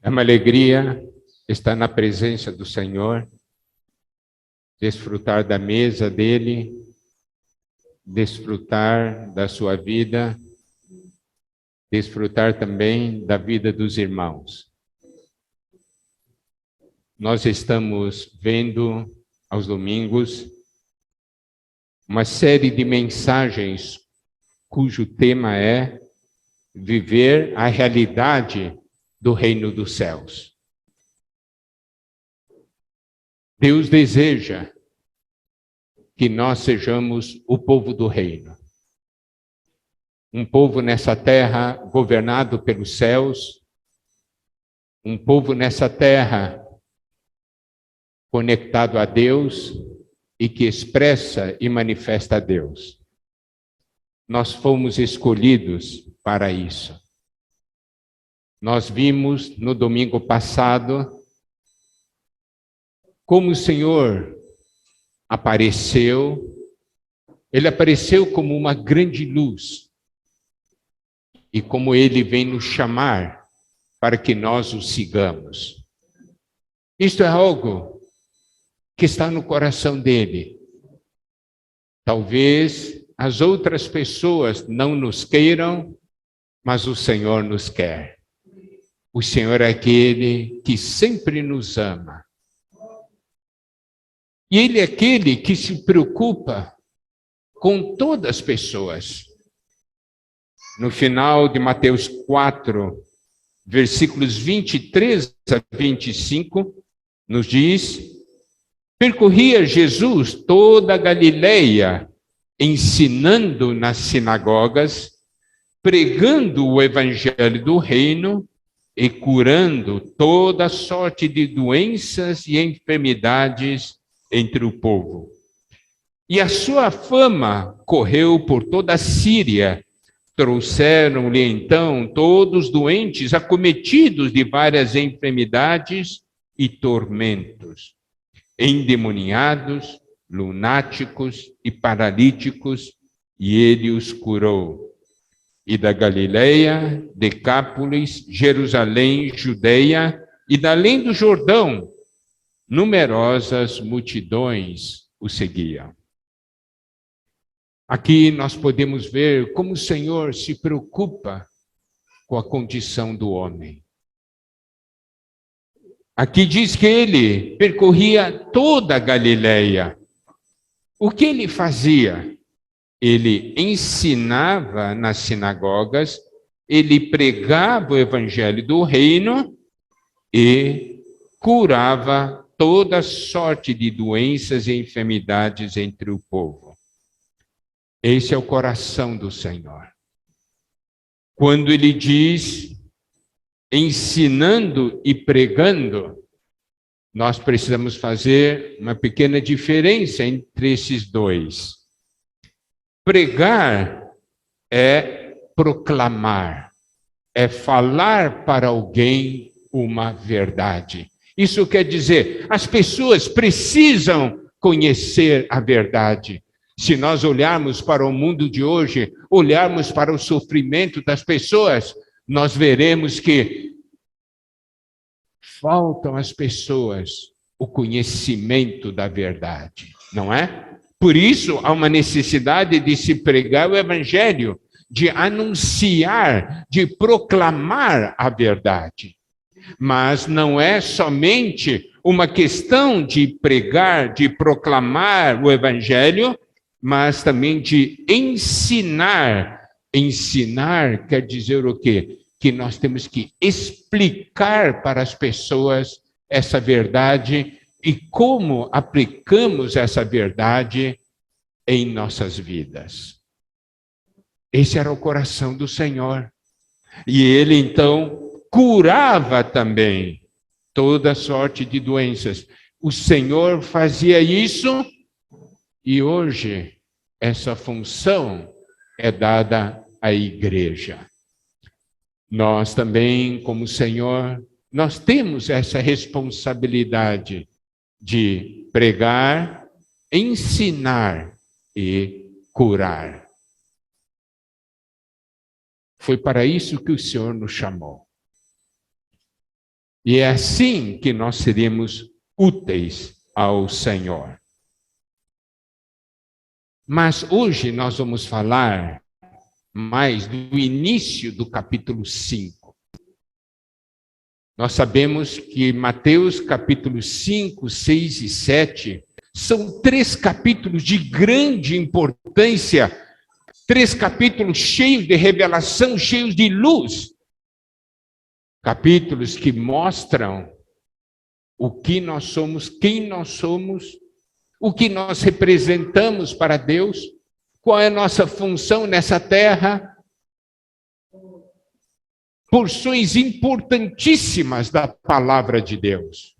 É uma alegria estar na presença do Senhor, desfrutar da mesa dele, desfrutar da sua vida, desfrutar também da vida dos irmãos. Nós estamos vendo aos domingos uma série de mensagens cujo tema é viver a realidade do reino dos céus. Deus deseja que nós sejamos o povo do reino. Um povo nessa terra governado pelos céus, um povo nessa terra conectado a Deus e que expressa e manifesta a Deus. Nós fomos escolhidos para isso. Nós vimos no domingo passado como o Senhor apareceu. Ele apareceu como uma grande luz e como Ele vem nos chamar para que nós o sigamos. Isto é algo que está no coração dele. Talvez as outras pessoas não nos queiram, mas o Senhor nos quer. O Senhor é aquele que sempre nos ama. E Ele é aquele que se preocupa com todas as pessoas. No final de Mateus 4, versículos 23 a 25, nos diz: percorria Jesus toda a Galileia, ensinando nas sinagogas, pregando o evangelho do reino e curando toda sorte de doenças e enfermidades entre o povo. E a sua fama correu por toda a Síria. Trouxeram-lhe então todos os doentes acometidos de várias enfermidades e tormentos, endemoniados, lunáticos e paralíticos, e ele os curou. E da Galileia, Decápolis, Jerusalém, Judeia e da além do Jordão, numerosas multidões o seguiam. Aqui nós podemos ver como o Senhor se preocupa com a condição do homem. Aqui diz que ele percorria toda a Galileia. O que ele fazia? Ele ensinava nas sinagogas, ele pregava o evangelho do reino e curava toda sorte de doenças e enfermidades entre o povo. Esse é o coração do Senhor. Quando ele diz ensinando e pregando, nós precisamos fazer uma pequena diferença entre esses dois. Pregar é proclamar, é falar para alguém uma verdade. Isso quer dizer, as pessoas precisam conhecer a verdade. Se nós olharmos para o mundo de hoje, olharmos para o sofrimento das pessoas, nós veremos que faltam às pessoas o conhecimento da verdade, não é? Por isso, há uma necessidade de se pregar o evangelho, de anunciar, de proclamar a verdade. Mas não é somente uma questão de pregar, de proclamar o evangelho, mas também de ensinar. Ensinar quer dizer o quê? Que nós temos que explicar para as pessoas essa verdade e como aplicamos essa verdade em nossas vidas. Esse era o coração do Senhor. E ele, então, curava também toda sorte de doenças. O Senhor fazia isso e hoje essa função é dada à igreja. Nós também, como Senhor, nós temos essa responsabilidade de pregar, ensinar e curar. Foi para isso que o Senhor nos chamou. E é assim que nós seremos úteis ao Senhor. Mas hoje nós vamos falar mais do início do capítulo 5. Nós sabemos que Mateus capítulo 5, 6 e 7 são 3 capítulos de grande importância, 3 capítulos cheios de revelação, cheios de luz. Capítulos que mostram o que nós somos, quem nós somos, o que nós representamos para Deus, qual é a nossa função nessa terra. Porções importantíssimas da palavra de Deus.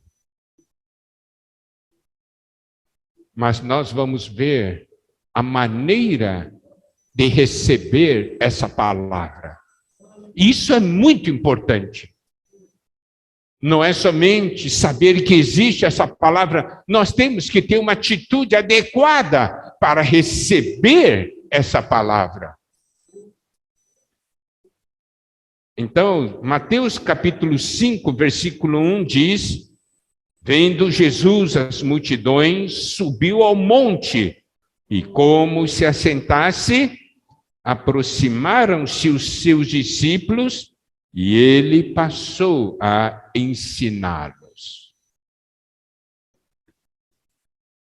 Mas nós vamos ver a maneira de receber essa palavra. Isso é muito importante. Não é somente saber que existe essa palavra, nós temos que ter uma atitude adequada para receber essa palavra. Então, Mateus capítulo 5, versículo 1 diz: vendo Jesus as multidões, subiu ao monte, e como se assentasse, aproximaram-se os seus discípulos, e ele passou a ensiná-los.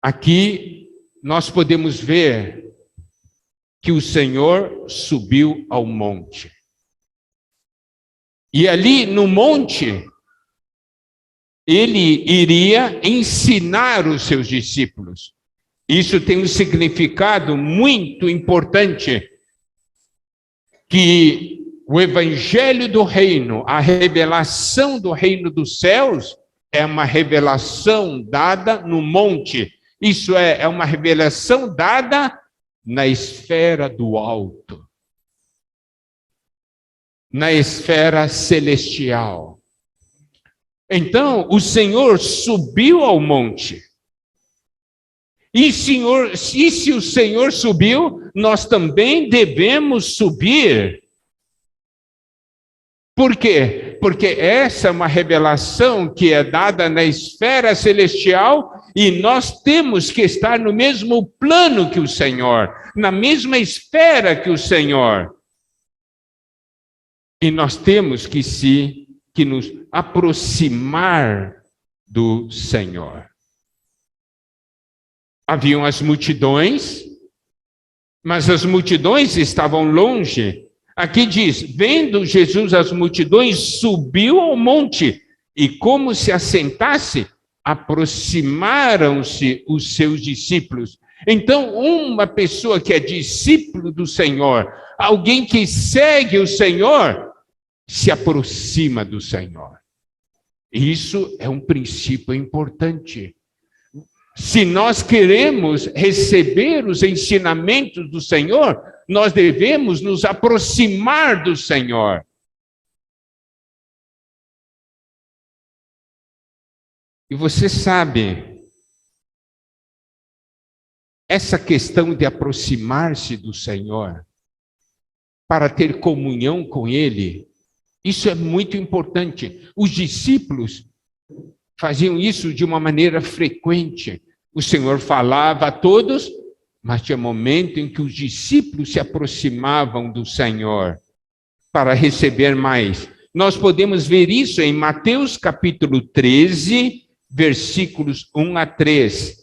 Aqui nós podemos ver que o Senhor subiu ao monte. E ali no monte, ele iria ensinar os seus discípulos. Isso tem um significado muito importante, que o evangelho do reino, a revelação do reino dos céus, é uma revelação dada no monte. Isso é uma revelação dada na esfera do alto, na esfera celestial. Então, o Senhor subiu ao monte. E se o Senhor subiu, nós também devemos subir. Por quê? Porque essa é uma revelação que é dada na esfera celestial e nós temos que estar no mesmo plano que o Senhor, na mesma esfera que o Senhor. E nós temos que nos aproximar do Senhor. Haviam as multidões, mas as multidões estavam longe. Aqui diz, vendo Jesus as multidões, subiu ao monte, e como se assentasse, aproximaram-se os seus discípulos. Então, uma pessoa que é discípulo do Senhor, alguém que segue o Senhor, se aproxima do Senhor. Isso é um princípio importante. Se nós queremos receber os ensinamentos do Senhor, nós devemos nos aproximar do Senhor. E você sabe, essa questão de aproximar-se do Senhor, para ter comunhão com Ele, isso é muito importante. Os discípulos faziam isso de uma maneira frequente. O Senhor falava a todos, mas tinha momento em que os discípulos se aproximavam do Senhor para receber mais. Nós podemos ver isso em Mateus capítulo 13, versículos 1 a 3.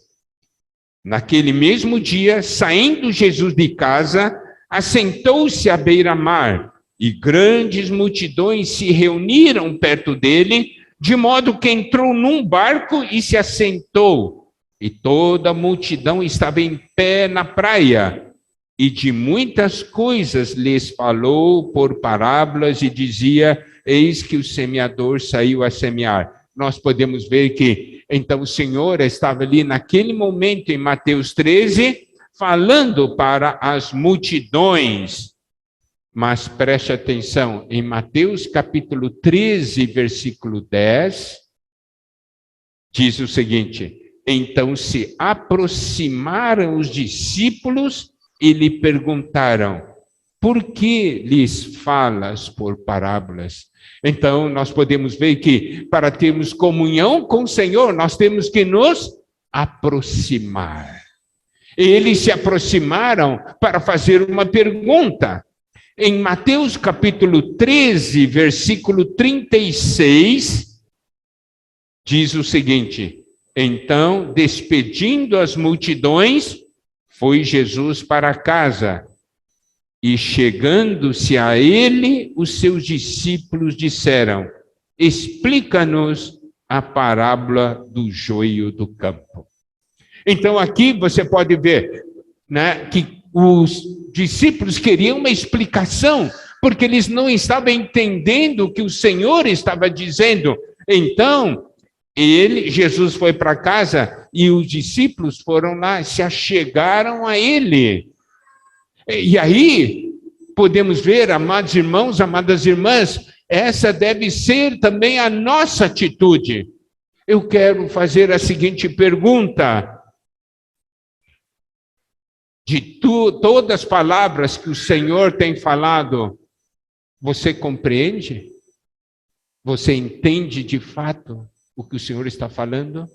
Naquele mesmo dia, saindo Jesus de casa, assentou-se à beira-mar, e grandes multidões se reuniram perto dele, de modo que entrou num barco e se assentou. E toda a multidão estava em pé na praia, e de muitas coisas lhes falou por parábolas e dizia, eis que o semeador saiu a semear. Nós podemos ver que, então, o Senhor estava ali naquele momento, em Mateus 13, falando para as multidões. Mas preste atenção, em Mateus capítulo 13, versículo 10, diz o seguinte, então se aproximaram os discípulos e lhe perguntaram, Por que lhes falas por parábolas? Então, nós podemos ver que para termos comunhão com o Senhor, nós temos que nos aproximar. Eles se aproximaram para fazer uma pergunta. Em Mateus capítulo 13, versículo 36, diz o seguinte: então, despedindo as multidões, foi Jesus para casa. E chegando-se a ele, os seus discípulos disseram: explica-nos a parábola do joio do campo. Então aqui você pode ver, né, que os discípulos queriam uma explicação, porque eles não estavam entendendo o que o Senhor estava dizendo. Então, Jesus foi para casa e os discípulos foram lá, se achegaram a ele. E aí, podemos ver, amados irmãos, amadas irmãs, essa deve ser também a nossa atitude. Eu quero fazer a seguinte pergunta: de todas as palavras que o Senhor tem falado, você compreende? Você entende de fato o que o Senhor está falando?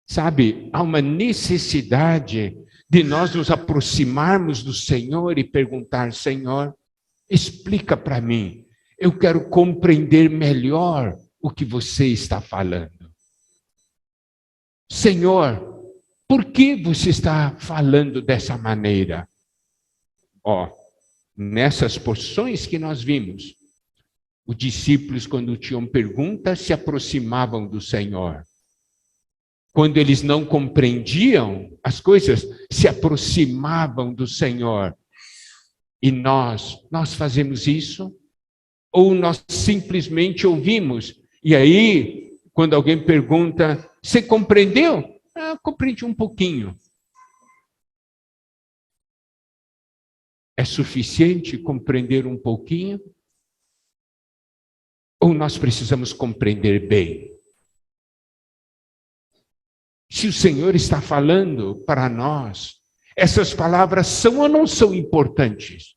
Sabe, há uma necessidade de nós nos aproximarmos do Senhor e perguntar: Senhor, explica para mim, eu quero compreender melhor o que você está falando. Senhor, por que você está falando dessa maneira? Nessas porções que nós vimos, os discípulos, quando tinham perguntas, se aproximavam do Senhor. Quando eles não compreendiam as coisas, se aproximavam do Senhor. E nós fazemos isso? Ou nós simplesmente ouvimos? E aí, quando alguém pergunta: você compreendeu? Compreendi um pouquinho. É suficiente compreender um pouquinho? Ou nós precisamos compreender bem? Se o Senhor está falando para nós, essas palavras são ou não são importantes?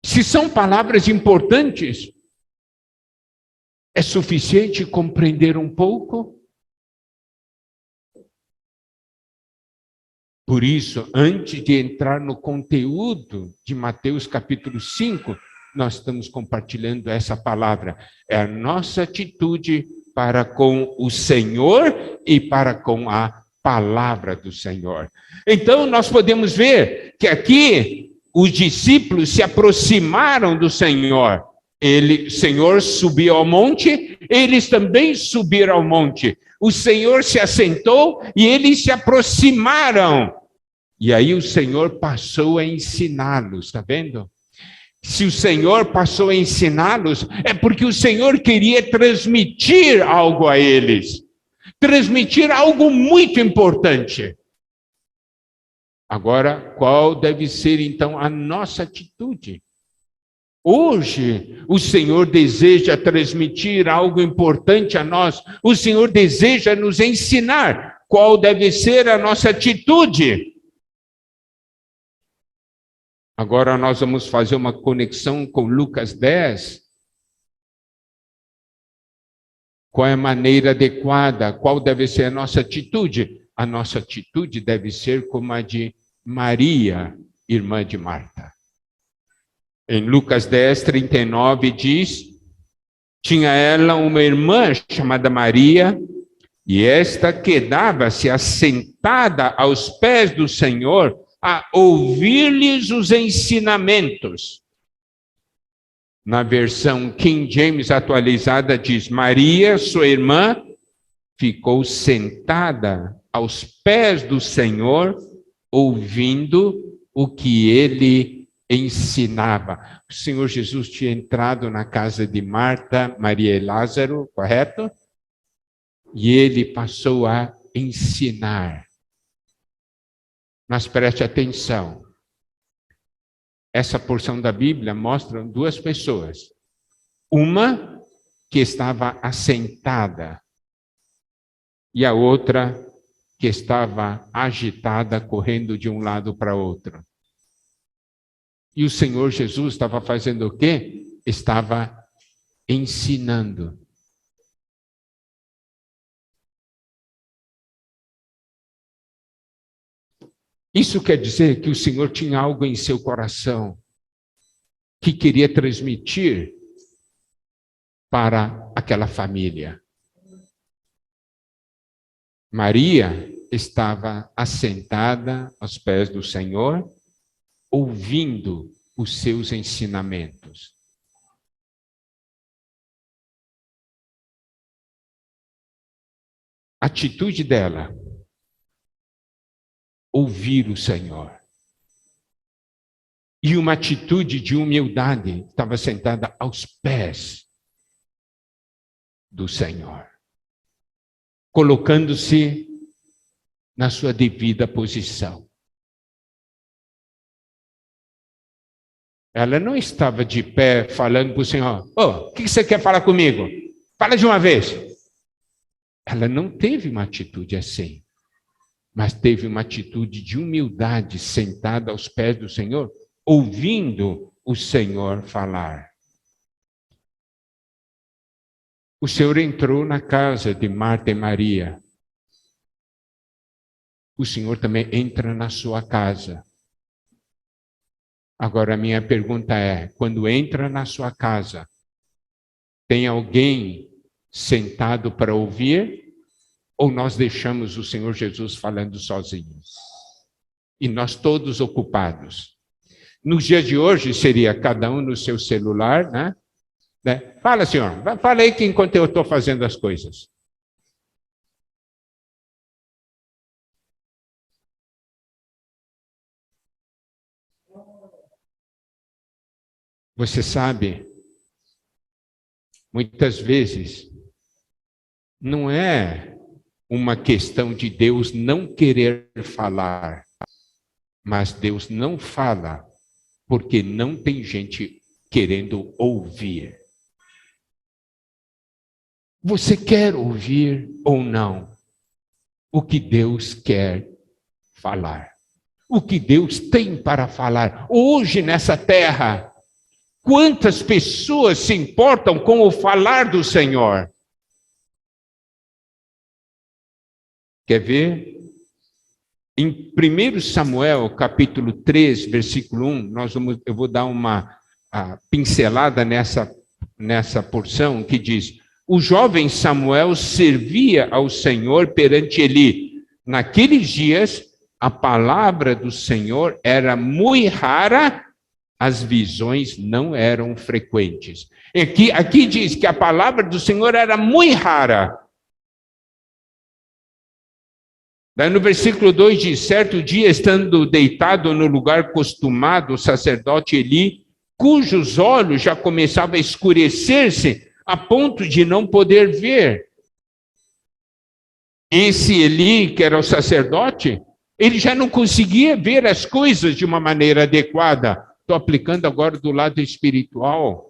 Se são palavras importantes, é suficiente compreender um pouco? Por isso, antes de entrar no conteúdo de Mateus capítulo 5, nós estamos compartilhando essa palavra. É a nossa atitude para com o Senhor e para com a palavra do Senhor. Então, nós podemos ver que aqui os discípulos se aproximaram do Senhor. O Senhor subiu ao monte, eles também subiram ao monte. O Senhor se assentou e eles se aproximaram. E aí o Senhor passou a ensiná-los, está vendo? Se o Senhor passou a ensiná-los, é porque o Senhor queria transmitir algo a eles. Transmitir algo muito importante. Agora, qual deve ser então a nossa atitude? Hoje, o Senhor deseja transmitir algo importante a nós. O Senhor deseja nos ensinar qual deve ser a nossa atitude. Agora nós vamos fazer uma conexão com Lucas 10. Qual é a maneira adequada? Qual deve ser a nossa atitude? A nossa atitude deve ser como a de Maria, irmã de Marta. Em Lucas 10, 39 diz: tinha ela uma irmã chamada Maria, e esta quedava-se assentada aos pés do Senhor, a ouvir-lhes os ensinamentos. Na versão King James atualizada diz: Maria, sua irmã, ficou sentada aos pés do Senhor, ouvindo o que ele ensinava. O Senhor Jesus tinha entrado na casa de Marta, Maria e Lázaro, correto? E ele passou a ensinar. Mas preste atenção. Essa porção da Bíblia mostra duas pessoas. Uma que estava assentada e a outra que estava agitada, correndo de um lado para outro. E o Senhor Jesus estava fazendo o quê? Estava ensinando. Isso quer dizer que o Senhor tinha algo em seu coração que queria transmitir para aquela família. Maria estava assentada aos pés do Senhor, ouvindo os seus ensinamentos. A atitude dela, ouvir o Senhor. E uma atitude de humildade, estava sentada aos pés do Senhor, colocando-se na sua devida posição. Ela não estava de pé falando para o Senhor: o que você quer falar comigo? Fala de uma vez. Ela não teve uma atitude assim, mas teve uma atitude de humildade, sentada aos pés do Senhor, ouvindo o Senhor falar. O Senhor entrou na casa de Marta e Maria. O Senhor também entra na sua casa. Agora, a minha pergunta é: quando entra na sua casa, tem alguém sentado para ouvir? Ou nós deixamos o Senhor Jesus falando sozinho? E nós todos ocupados. Nos dias de hoje, seria cada um no seu celular, né? Fala, Senhor, fala aí que enquanto eu estou fazendo as coisas. Você sabe, muitas vezes, não é uma questão de Deus não querer falar, mas Deus não fala porque não tem gente querendo ouvir. Você quer ouvir ou não o que Deus quer falar? O que Deus tem para falar hoje nessa terra? Quantas pessoas se importam com o falar do Senhor? Quer ver? Em 1 Samuel, capítulo 3, versículo 1, eu vou dar uma pincelada nessa porção que diz: o jovem Samuel servia ao Senhor perante Eli. Naqueles dias, a palavra do Senhor era muito rara, as visões não eram frequentes. Aqui diz que a palavra do Senhor era muito rara. Daí no versículo 2 diz: certo dia, estando deitado no lugar costumado, o sacerdote Eli, cujos olhos já começavam a escurecer-se, a ponto de não poder ver. Esse Eli, que era o sacerdote, ele já não conseguia ver as coisas de uma maneira adequada. Estou aplicando agora do lado espiritual.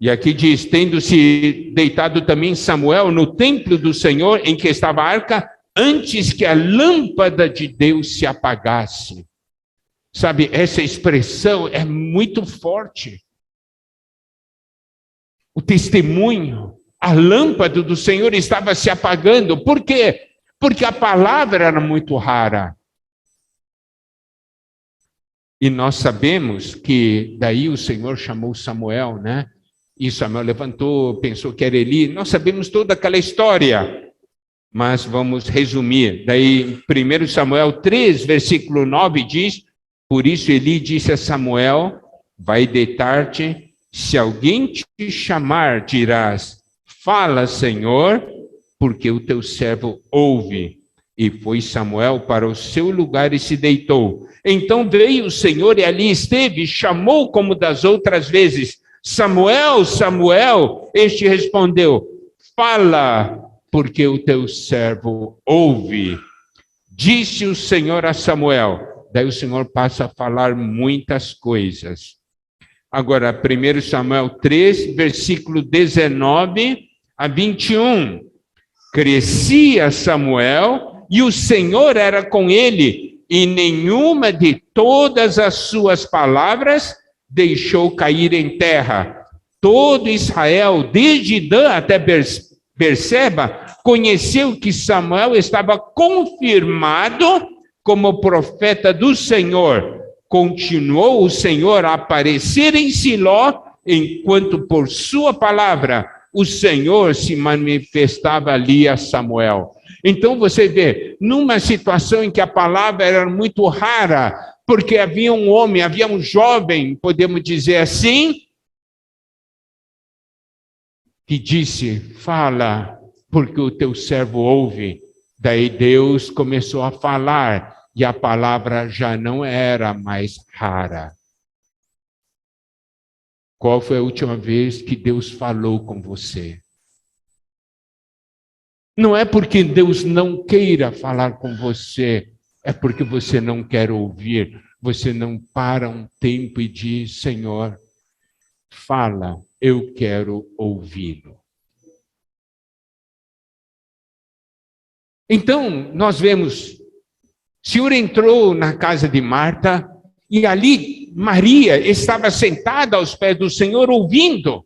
E aqui diz: tendo-se deitado também Samuel no templo do Senhor, em que estava a arca, antes que a lâmpada de Deus se apagasse. Sabe, essa expressão é muito forte. O testemunho, a lâmpada do Senhor estava se apagando. Por quê? Porque a palavra era muito rara. E nós sabemos que daí o Senhor chamou Samuel, né? E Samuel levantou, pensou que era Eli. Nós sabemos toda aquela história, mas vamos resumir. Daí, 1 Samuel 3, versículo 9 diz: por isso Eli disse a Samuel: vai deitar-te, se alguém te chamar, dirás: fala, Senhor, porque o teu servo ouve. E foi Samuel para o seu lugar e se deitou. Então veio o Senhor e ali esteve, chamou como das outras vezes: Samuel, Samuel. Este respondeu: fala, porque o teu servo ouve. Disse o Senhor a Samuel. Daí o Senhor passa a falar muitas coisas. Agora, 1 Samuel 3, versículo 19 a 21. Crescia Samuel e o Senhor era com ele, e nenhuma de todas as suas palavras deixou cair em terra. Todo Israel, desde Dan até Berseba, conheceu que Samuel estava confirmado como profeta do Senhor. Continuou o Senhor a aparecer em Siló, enquanto por sua palavra o Senhor se manifestava ali a Samuel. Então você vê, numa situação em que a palavra era muito rara, porque havia um homem, havia um jovem, podemos dizer assim, que disse, fala, porque o teu servo ouve. Daí Deus começou a falar, e a palavra já não era mais rara. Qual foi a última vez que Deus falou com você? Não é porque Deus não queira falar com você, é porque você não quer ouvir. Você não para um tempo e diz, Senhor, fala, eu quero ouvi-lo. Então, nós vemos, o Senhor entrou na casa de Marta, e ali Maria estava sentada aos pés do Senhor, ouvindo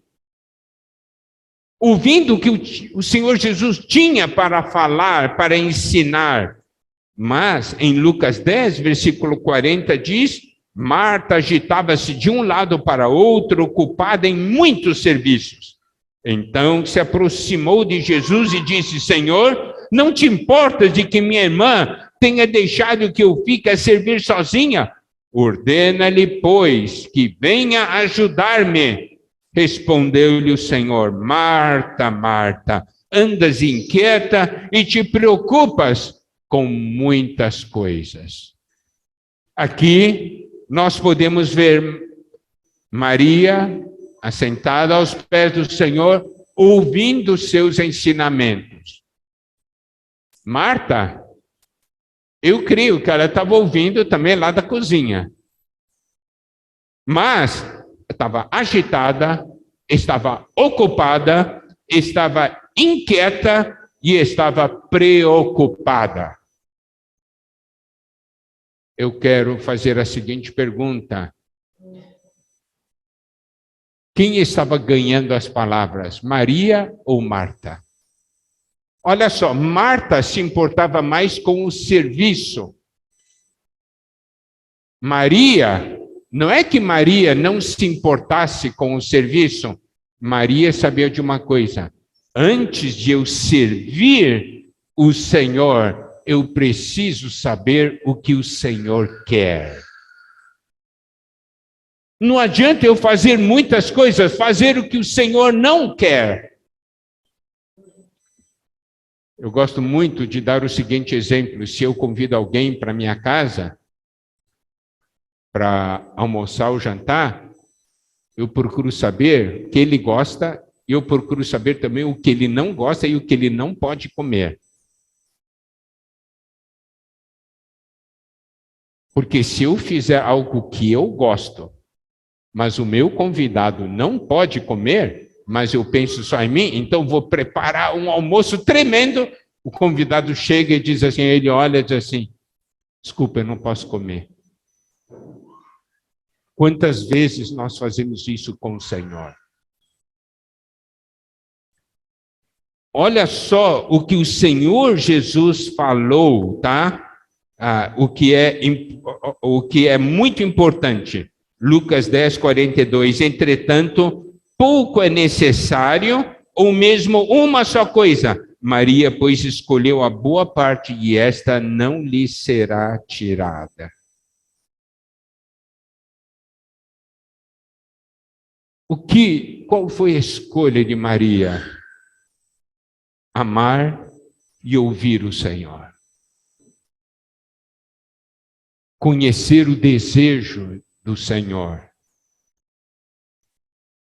o que o Senhor Jesus tinha para falar, para ensinar. Mas, em Lucas 10, versículo 40, diz, Marta agitava-se de um lado para outro, ocupada em muitos serviços. Então se aproximou de Jesus e disse, Senhor, não te importas de que minha irmã tenha deixado que eu fique a servir sozinha? Ordena-lhe, pois, que venha ajudar-me. Respondeu-lhe o Senhor, Marta, Marta, andas inquieta e te preocupas com muitas coisas. Aqui nós podemos ver Maria assentada aos pés do Senhor, ouvindo seus ensinamentos. Marta, eu creio que ela estava ouvindo também lá da cozinha. Mas estava agitada, estava ocupada, estava inquieta e estava preocupada. Eu quero fazer a seguinte pergunta. Quem estava ganhando as palavras, Maria ou Marta? Olha só, Marta se importava mais com o serviço. Maria, não é que Maria não se importasse com o serviço. Maria sabia de uma coisa. Antes de eu servir o Senhor, eu preciso saber o que o Senhor quer. Não adianta eu fazer muitas coisas, fazer o que o Senhor não quer. Eu gosto muito de dar o seguinte exemplo. Se eu convido alguém para minha casa, para almoçar ou jantar, eu procuro saber o que ele gosta, e eu procuro saber também o que ele não gosta e o que ele não pode comer. Porque se eu fizer algo que eu gosto, mas o meu convidado não pode comer, mas eu penso só em mim, então vou preparar um almoço tremendo. O convidado chega e diz assim, ele olha e diz assim, desculpa, eu não posso comer. Quantas vezes nós fazemos isso com o Senhor? Olha só o que o Senhor Jesus falou, tá? O que é muito importante. Lucas 10, 42. Entretanto, pouco é necessário, ou mesmo uma só coisa. Maria, pois, escolheu a boa parte, e esta não lhe será tirada. Qual foi a escolha de Maria? Amar e ouvir o Senhor. Conhecer o desejo do Senhor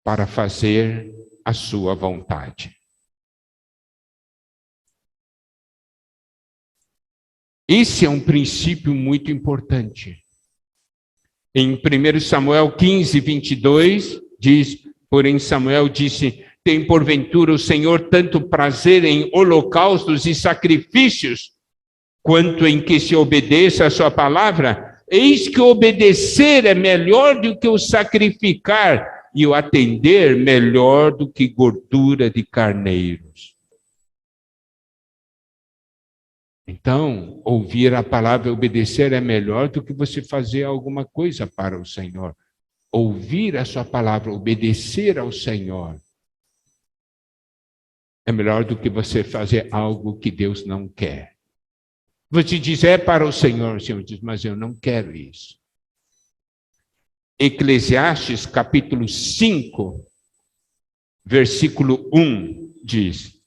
para fazer a sua vontade. Esse é um princípio muito importante. Em 1 Samuel 15, 22, diz, porém Samuel disse, Tem porventura o Senhor tanto prazer em holocaustos e sacrifícios, quanto em que se obedeça a sua palavra? Eis que obedecer é melhor do que o sacrificar, e o atender melhor do que gordura de carneiros. Então, ouvir a palavra e obedecer é melhor do que você fazer alguma coisa para o Senhor. Ouvir a sua palavra, obedecer ao Senhor, é melhor do que você fazer algo que Deus não quer. Você diz, é para o Senhor. O Senhor diz, mas eu não quero isso. Eclesiastes, capítulo 5, versículo 1, diz,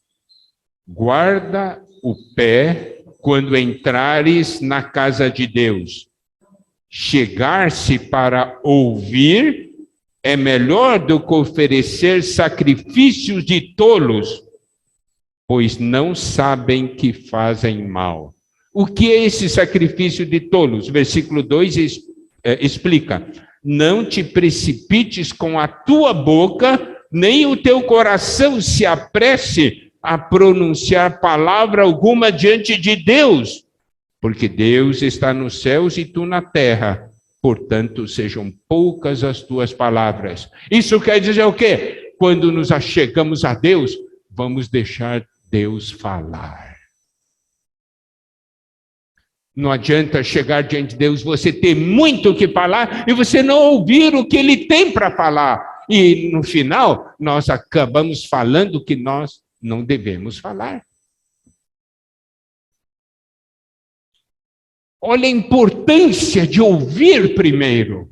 guarda o pé quando entrares na casa de Deus. Chegar-se para ouvir é melhor do que oferecer sacrifícios de tolos, pois não sabem que fazem mal. O que é esse sacrifício de tolos? Versículo 2 explica. Não te precipites com a tua boca, nem o teu coração se apresse a pronunciar palavra alguma diante de Deus, porque Deus está nos céus e tu na terra, portanto sejam poucas as tuas palavras. Isso quer dizer o quê? Quando nos achegamos a Deus, vamos deixar Deus falar. Não adianta chegar diante de Deus, você ter muito o que falar e você não ouvir o que Ele tem para falar. E no final, nós acabamos falando o que nós não devemos falar. Olha a importância de ouvir primeiro.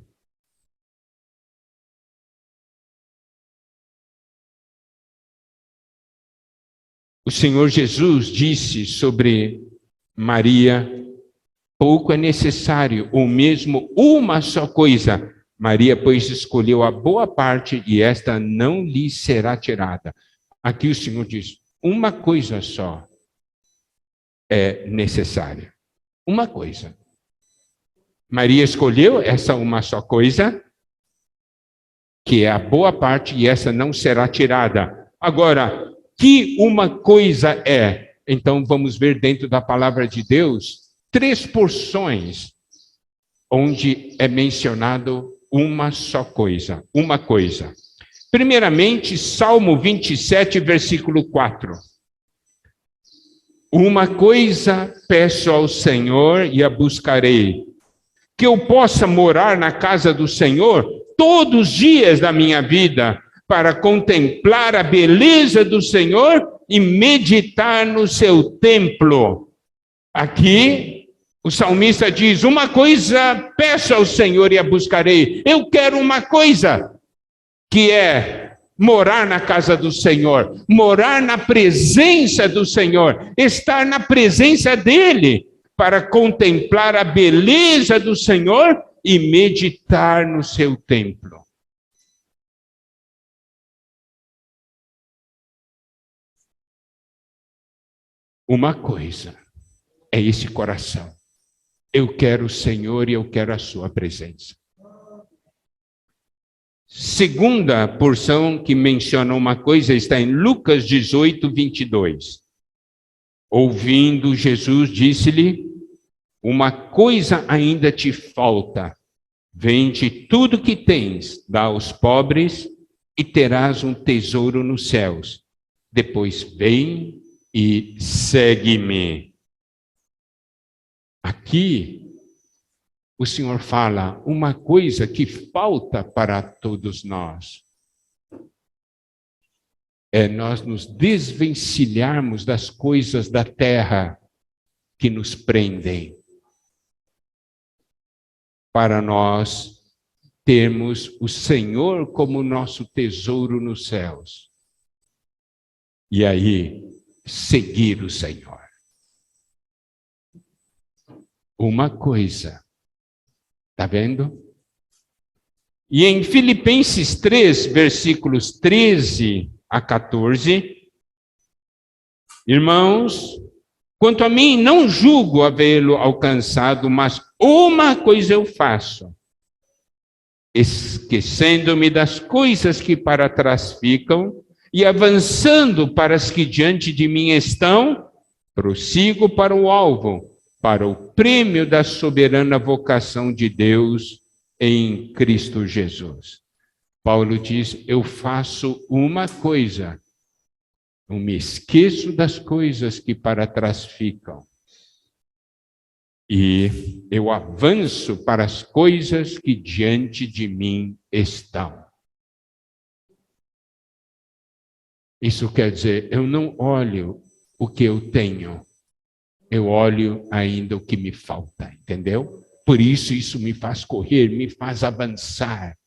O Senhor Jesus disse sobre Maria, pouco é necessário, ou mesmo uma só coisa. Maria, pois, escolheu a boa parte e esta não lhe será tirada. Aqui o Senhor diz, uma coisa só é necessária. Uma coisa. Maria escolheu essa uma só coisa, que é a boa parte e essa não será tirada. Agora, que uma coisa é? Então vamos ver dentro da palavra de Deus 3 porções onde é mencionado uma só coisa, uma coisa. Primeiramente, Salmo 27, versículo 4. Uma coisa peço ao Senhor e a buscarei, que eu possa morar na casa do Senhor todos os dias da minha vida, para contemplar a beleza do Senhor e meditar no seu templo. Aqui, o salmista diz, uma coisa peço ao Senhor e a buscarei. Eu quero uma coisa, que é morar na casa do Senhor, morar na presença do Senhor, estar na presença dEle, para contemplar a beleza do Senhor e meditar no seu templo. Uma coisa é esse coração. Eu quero o Senhor e eu quero a sua presença. Segunda porção que menciona uma coisa está em Lucas 18, 22. Ouvindo Jesus, disse-lhe, uma coisa ainda te falta. Vende tudo que tens, dá aos pobres e terás um tesouro nos céus. Depois vem e segue-me. Aqui, o Senhor fala uma coisa que falta para todos nós. É nós nos desvencilharmos das coisas da terra que nos prendem, para nós termos o Senhor como nosso tesouro nos céus. E aí, seguir o Senhor. Uma coisa. Está vendo? E em Filipenses 3, versículos 13 a 14, irmãos, quanto a mim, não julgo havê-lo alcançado, mas uma coisa eu faço, esquecendo-me das coisas que para trás ficam e avançando para as que diante de mim estão, prossigo para o alvo, para o prêmio da soberana vocação de Deus em Cristo Jesus. Paulo diz: eu faço uma coisa, eu me esqueço das coisas que para trás ficam, e eu avanço para as coisas que diante de mim estão. Isso quer dizer, eu não olho o que eu tenho, eu olho ainda o que me falta, entendeu? Por isso, isso me faz correr, me faz avançar.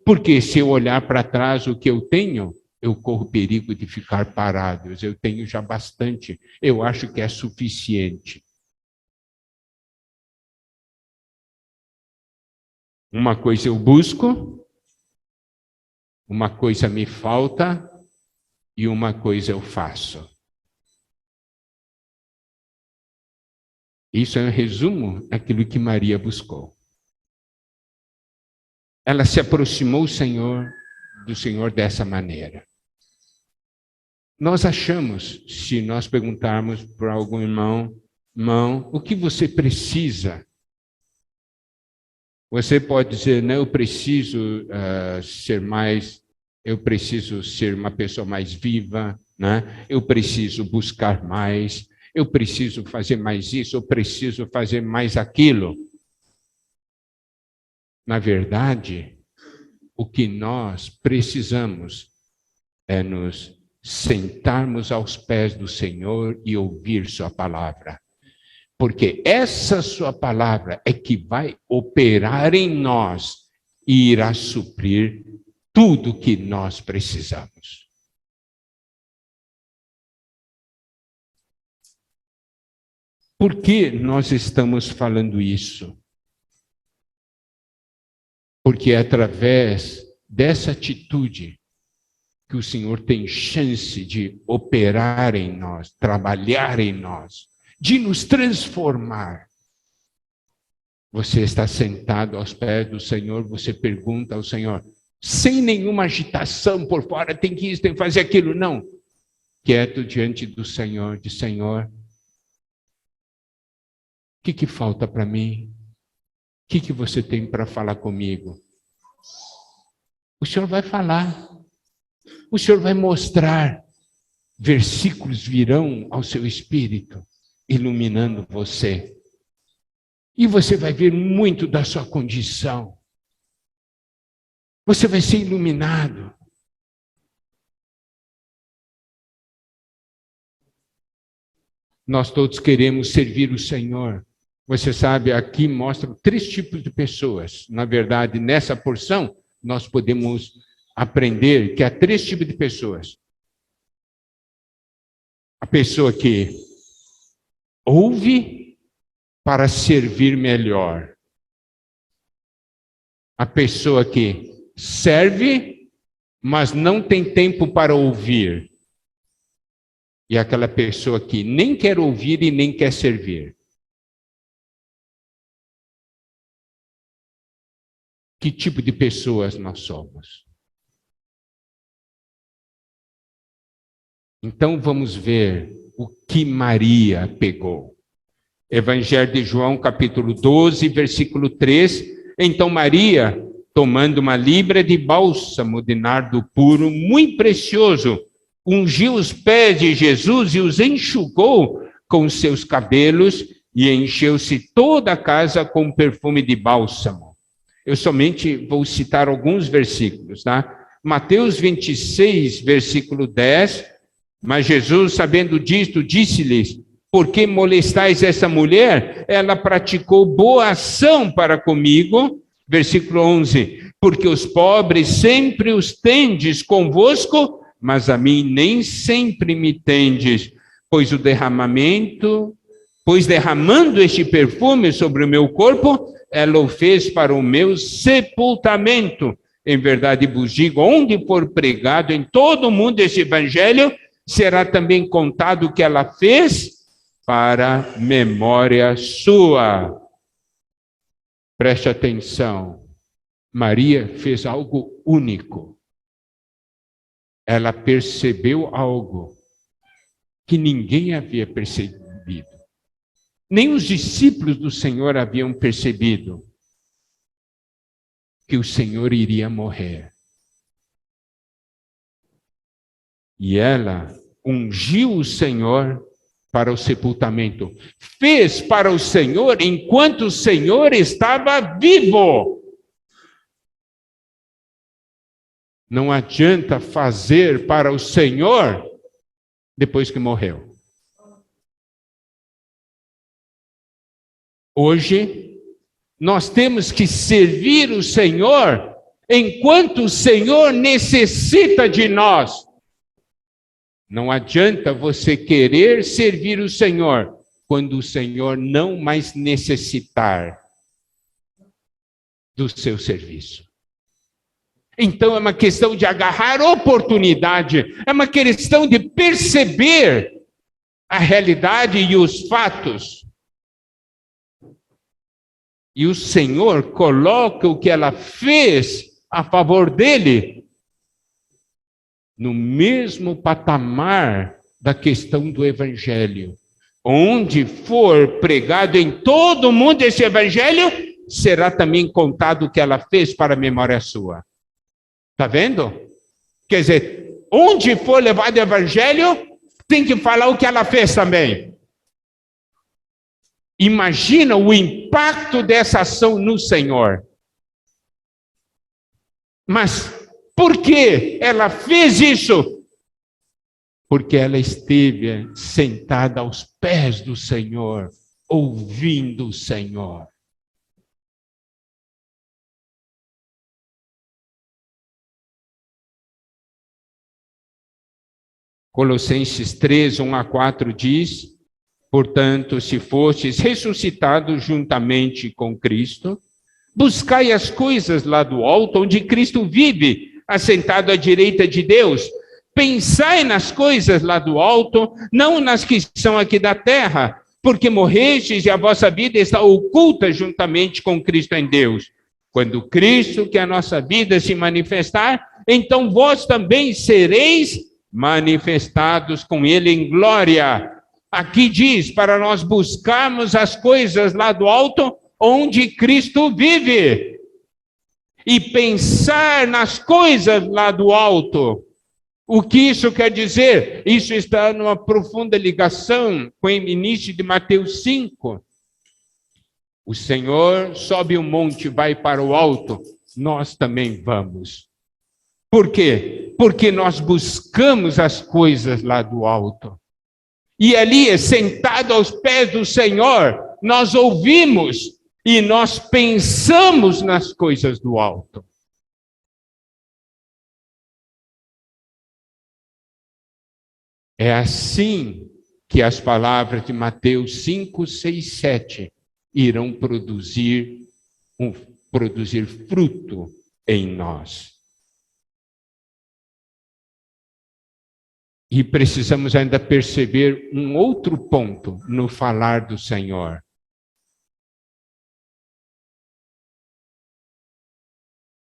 Porque se eu olhar para trás o que eu tenho, eu corro perigo de ficar parado. Eu tenho já bastante, eu acho que é suficiente. Uma coisa eu busco, uma coisa me falta e uma coisa eu faço. Isso é um resumo daquilo que Maria buscou. Ela se aproximou do Senhor dessa maneira. Nós achamos, se nós perguntarmos para algum irmão, o que você precisa? Você pode dizer, não, eu preciso eu preciso ser uma pessoa mais viva, né? Eu preciso buscar mais, eu preciso fazer mais isso, eu preciso fazer mais aquilo. Na verdade, o que nós precisamos é nos sentarmos aos pés do Senhor e ouvir sua palavra. Porque essa sua palavra é que vai operar em nós e irá suprir tudo que nós precisamos. Por que nós estamos falando isso? Porque é através dessa atitude que o Senhor tem chance de operar em nós, trabalhar em nós, de nos transformar. Você está sentado aos pés do Senhor, você pergunta ao Senhor, sem nenhuma agitação por fora, tem que isso, tem que fazer aquilo, não. Quieto diante do Senhor, de Senhor, o que falta para mim? O que você tem para falar comigo? O Senhor vai falar, o Senhor vai mostrar, versículos virão ao seu espírito, iluminando você. E você vai ver muito da sua condição. Você vai ser iluminado. Nós todos queremos servir o Senhor. Você sabe, aqui mostra 3 tipos de pessoas. Na verdade, nessa porção, nós podemos aprender que há 3 tipos de pessoas. A pessoa que ouve para servir melhor. A pessoa que serve, mas não tem tempo para ouvir. E aquela pessoa que nem quer ouvir e nem quer servir. Que tipo de pessoas nós somos? Então vamos ver o que Maria pegou. Evangelho de João, capítulo 12, versículo 3. Então Maria, tomando uma libra de bálsamo de nardo puro, muito precioso, ungiu os pés de Jesus e os enxugou com os seus cabelos e encheu-se toda a casa com perfume de bálsamo. Eu somente vou citar alguns versículos, tá? Mateus 26, versículo 10. Mas Jesus, sabendo disto, disse-lhes: por que molestais essa mulher? Ela praticou boa ação para comigo. Versículo 11. Porque os pobres sempre os tendes convosco, mas a mim nem sempre me tendes, pois derramando este perfume sobre o meu corpo, ela o fez para o meu sepultamento. Em verdade vos digo, onde for pregado em todo o mundo este evangelho, será também contado o que ela fez para memória sua. Preste atenção. Maria fez algo único. ela percebeu algo que ninguém havia percebido. Nem os discípulos do Senhor haviam percebido que o Senhor iria morrer. E ela ungiu o Senhor para o sepultamento. Fez para o Senhor enquanto o Senhor estava vivo. Não adianta fazer para o Senhor depois que morreu. Hoje, nós temos que servir o Senhor enquanto o Senhor necessita de nós. Não adianta você querer servir o Senhor quando o Senhor não mais necessitar do seu serviço. Então é uma questão de agarrar oportunidade, é uma questão de perceber a realidade e os fatos. E o Senhor coloca o que ela fez a favor dele no mesmo patamar da questão do Evangelho. Onde for pregado em todo o mundo esse Evangelho, será também contado o que ela fez para a memória sua. Está vendo? Quer dizer, onde for levado o Evangelho, tem que falar o que ela fez também. Imagina o impacto dessa ação no Senhor. Mas por que ela fez isso? Porque ela esteve sentada aos pés do Senhor, ouvindo o Senhor. Colossenses 3, 1-4 diz: portanto, se fostes ressuscitados juntamente com Cristo, buscai as coisas lá do alto, onde Cristo vive, assentado à direita de Deus. Pensai nas coisas lá do alto, não nas que são aqui da terra, porque morrestes e a vossa vida está oculta juntamente com Cristo em Deus. Quando Cristo, que é a nossa vida, se manifestar, então vós também sereis manifestados com Ele em glória. Aqui diz, para nós buscarmos as coisas lá do alto, onde Cristo vive. E pensar nas coisas lá do alto. O que isso quer dizer? Isso está numa profunda ligação com o início de Mateus 5. O Senhor sobe o monte, vai para o alto, nós também vamos. Por quê? Porque nós buscamos as coisas lá do alto. E ali, sentado aos pés do Senhor, nós ouvimos e nós pensamos nas coisas do alto. É assim que as palavras de Mateus 5, 6, 7 irão produzir fruto em nós. E precisamos ainda perceber um outro ponto no falar do Senhor.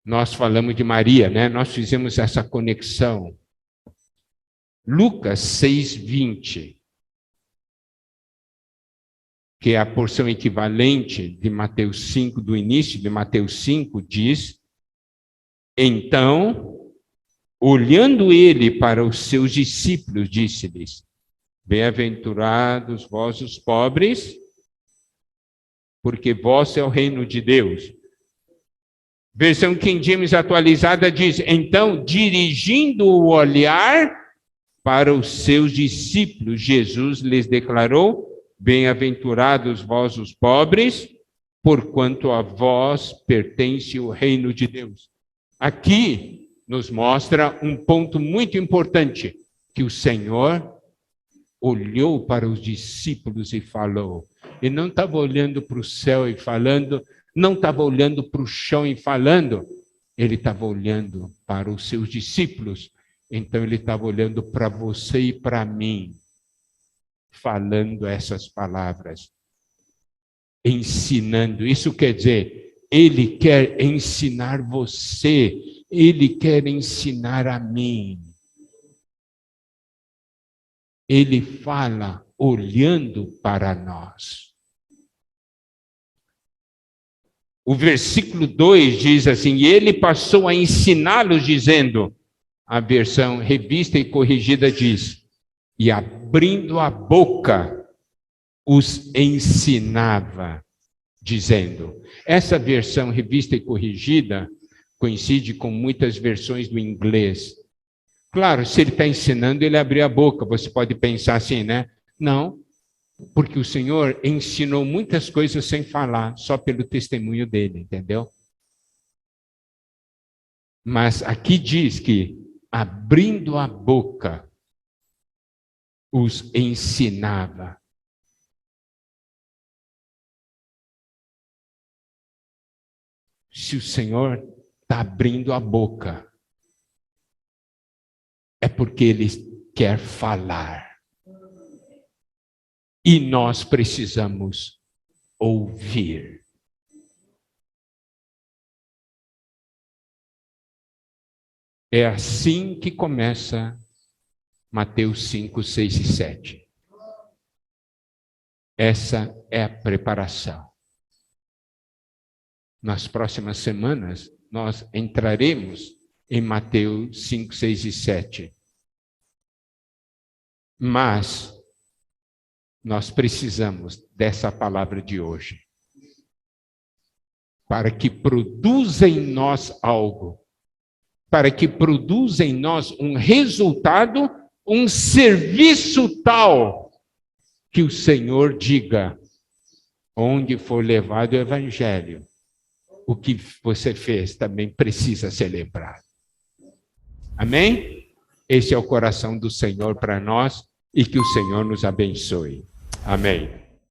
Nós falamos de Maria, né? Nós fizemos essa conexão. Lucas 6:20, que é a porção equivalente de Mateus 5, do início de Mateus 5, diz: então, olhando ele para os seus discípulos, disse-lhes: bem-aventurados vós os pobres, porque vosso é o reino de Deus. Versão King James atualizada diz: então, dirigindo o olhar para os seus discípulos, Jesus lhes declarou: bem-aventurados vós os pobres, porquanto a vós pertence o reino de Deus. Aqui nos mostra um ponto muito importante, que o Senhor olhou para os discípulos e falou. Ele não estava olhando para o céu e falando, não estava olhando para o chão e falando, ele estava olhando para os seus discípulos. Então ele estava olhando para você e para mim, falando essas palavras, ensinando. Isso quer dizer, ele quer ensinar você, ele quer ensinar a mim. ele fala olhando para nós. O versículo 2 diz assim: e ele passou a ensiná-los, dizendo, a versão revista e corrigida diz, e abrindo a boca, os ensinava, dizendo. Essa versão revista e corrigida coincide com muitas versões do inglês. Claro, se ele está ensinando, ele abriu a boca. Você pode pensar assim, né? Não, porque o Senhor ensinou muitas coisas sem falar, só pelo testemunho dele, entendeu? Mas aqui diz que, abrindo a boca, os ensinava. Se o Senhor está abrindo a boca, é porque Ele quer falar. E nós precisamos ouvir. É assim que começa Mateus 5, 6 e 7. Essa é a preparação. Nas próximas semanas, nós entraremos em Mateus 5, 6 e 7. Mas nós precisamos dessa palavra de hoje para que produza em nós algo, para que produza em nós um resultado, um serviço tal que o Senhor diga, onde for levado o Evangelho, o que você fez também precisa ser lembrado. Amém? Esse é o coração do Senhor para nós e que o Senhor nos abençoe. Amém.